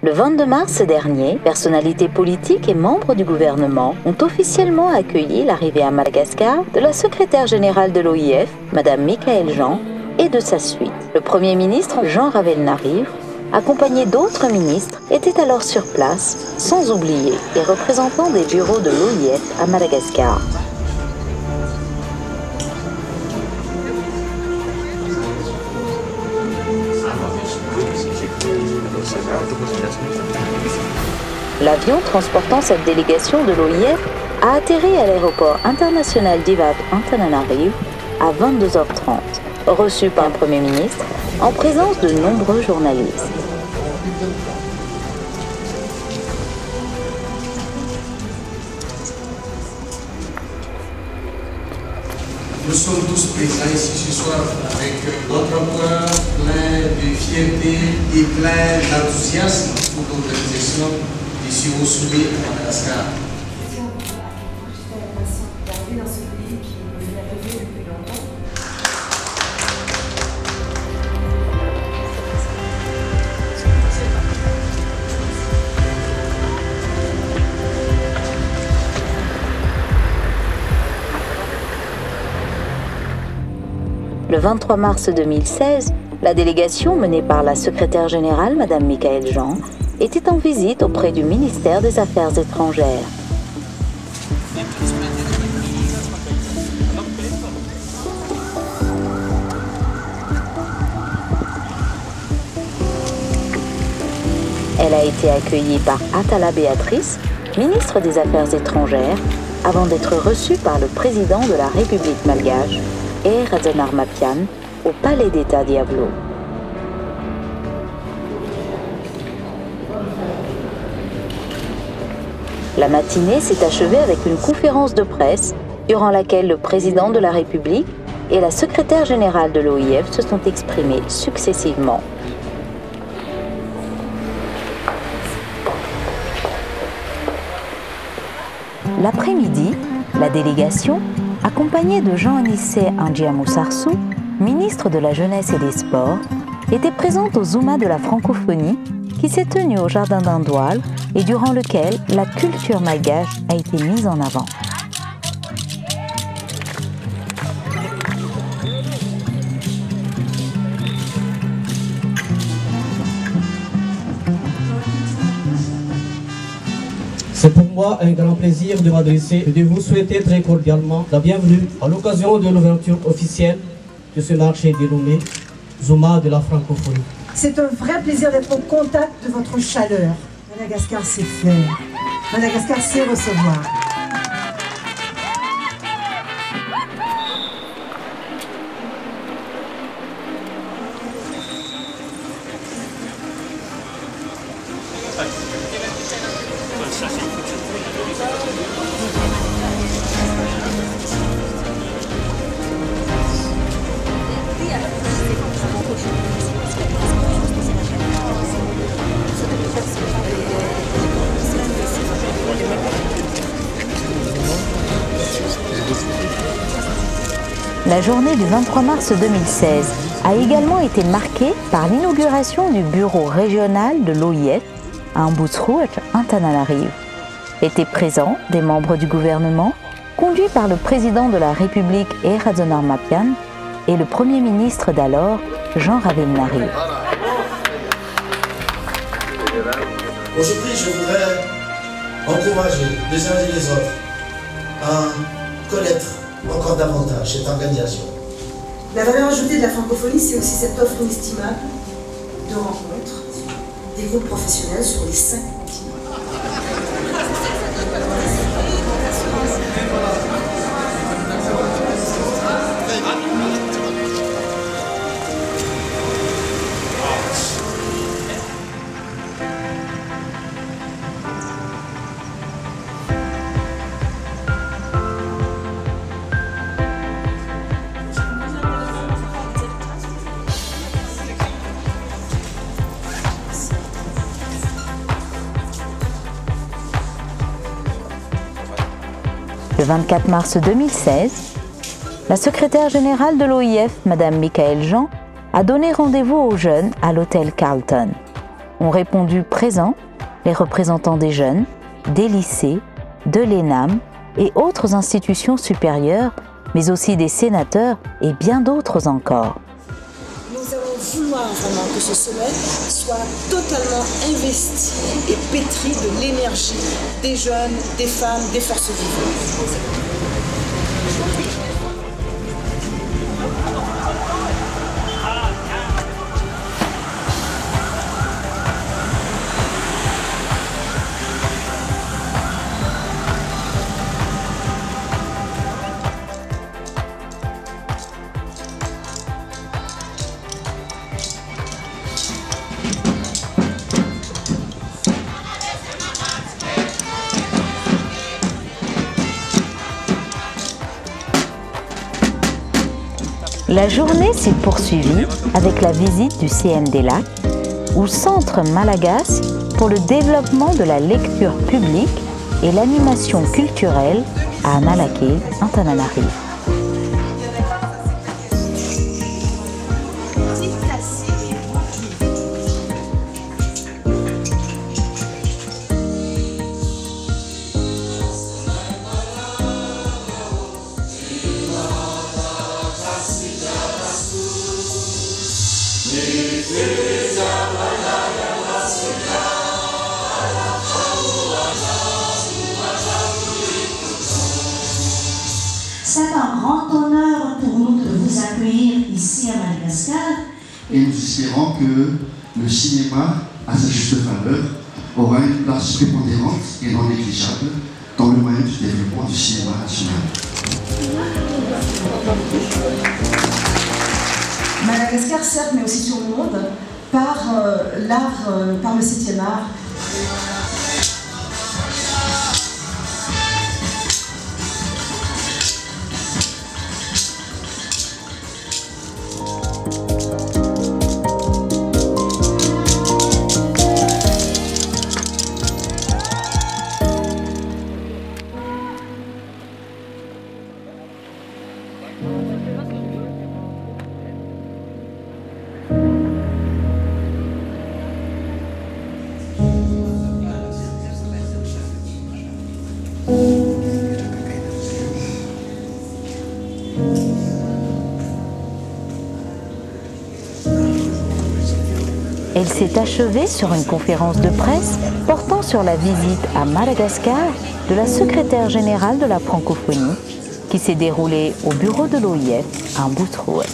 Le 22 mars dernier, personnalités politiques et membres du gouvernement ont officiellement accueilli l'arrivée à Madagascar de la secrétaire générale de l'OIF, Mme Michaëlle Jean, et de sa suite. Le Premier ministre Jean Ravelnariv, accompagné d'autres ministres, était alors sur place, sans oublier les représentants des bureaux de l'OIF à Madagascar. L'avion transportant cette délégation de l'OIF a atterri à l'aéroport international d'Ivat Antananarivo à 22h30, reçu par le Premier ministre en présence de nombreux journalistes. Nous sommes tous présents ici ce soir avec notre cœur plein de fierté et plein d'enthousiasme pour l'organisation ici au sommet à Madagascar. Le 23 mars 2016, la délégation menée par la secrétaire générale, Mme Michaëlle Jean, était en visite auprès du ministère des Affaires étrangères. Elle a été accueillie par Atala Béatrice, ministre des Affaires étrangères, avant d'être reçue par le président de la République malgache, et Razanarmapian, au Palais d'État Diablo. La matinée s'est achevée avec une conférence de presse durant laquelle le président de la République et la secrétaire générale de l'OIF se sont exprimés successivement. L'après-midi, la délégation, accompagné de Jean-Anissé Andjiamou-Sarsou, ministre de la Jeunesse et des Sports, était présente au Zuma de la francophonie qui s'est tenu au Jardin d'Indoual et durant lequel la culture malgache a été mise en avant. C'est pour moi un grand plaisir de m'adresser et de vous souhaiter très cordialement la bienvenue à l'occasion de l'ouverture officielle de ce marché dénommé Zuma de la francophonie. C'est un vrai plaisir d'être au contact de votre chaleur. Madagascar sait faire, Madagascar sait recevoir. La journée du 23 mars 2016 a également été marquée par l'inauguration du bureau régional de l'OIF à Ambusrouet, Antananarivo. Étaient présents des membres du gouvernement, conduits par le président de la République Razanarmapian et le Premier ministre d'alors, Jean Ravelnariv. Aujourd'hui, je voudrais encourager les uns et les autres à connaître encore davantage cette organisation. La valeur ajoutée de la francophonie, c'est aussi cette offre inestimable de rencontres des groupes professionnels sur les 5 continents. Le 24 mars 2016, la secrétaire générale de l'OIF, Mme Michaëlle Jean, a donné rendez-vous aux jeunes à l'hôtel Carlton. ont répondu présents les représentants des jeunes, des lycées, de l'ENAM et autres institutions supérieures, mais aussi des sénateurs et bien d'autres encore. Nous allons vouloir vraiment que ce sommet soit totalement investi et pétri de l'énergie des jeunes, des femmes, des forces vives. La journée s'est poursuivie avec la visite du CNDLAC, ou Centre Malagasy pour le développement de la lecture publique et l'animation culturelle à Analake, Antananarivo. C'est un grand honneur pour nous de vous accueillir ici à Madagascar. Et nous espérons que le cinéma, à sa juste valeur, aura une place prépondérante et non négligeable dans le moyen du développement du cinéma national. Madagascar, certes, mais aussi tout le monde, par l'art, par le 7e art. Elle s'est achevée sur une conférence de presse portant sur la visite à Madagascar de la secrétaire générale de la francophonie qui s'est déroulée au bureau de l'OIF à Boutrouad.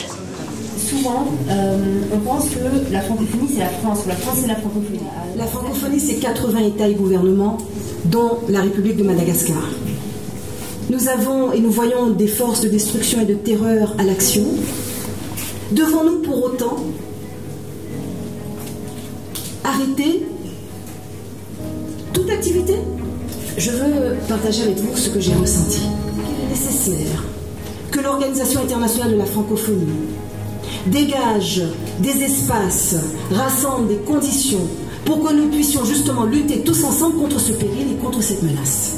Souvent, on pense que la francophonie c'est la France, ou la France c'est la francophonie. La francophonie c'est 80 États et gouvernements, dont la République de Madagascar. Nous avons et nous voyons des forces de destruction et de terreur à l'action. Devons-nous pour autant arrêter toute activité? Je veux partager avec vous ce que j'ai ressenti. Il est nécessaire que l'Organisation internationale de la francophonie dégage des espaces, rassemble des conditions pour que nous puissions justement lutter tous ensemble contre ce péril et contre cette menace.